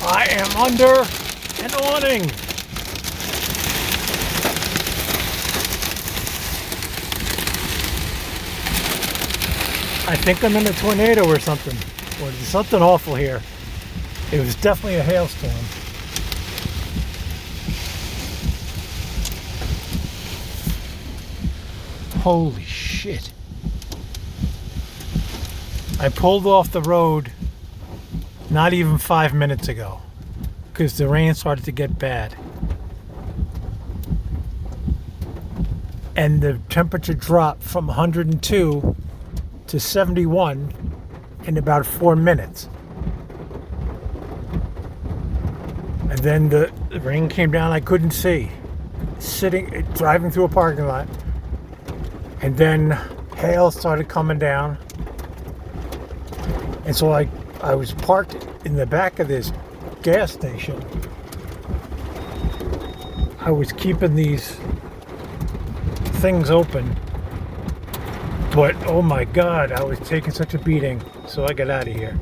I am under an awning. I think I'm in a tornado or something. Or there's something awful here. It was definitely a hailstorm. Holy shit. I pulled off the road not even 5 minutes ago because the rain started to get bad. And the temperature dropped from 102 to 71 in about 4 minutes. And then the rain came down, I couldn't see. Driving through a parking lot. And then hail started coming down. And so I was parked in the back of this gas station. I was keeping these things open. But oh my God, I was taking such a beating. So I got out of here.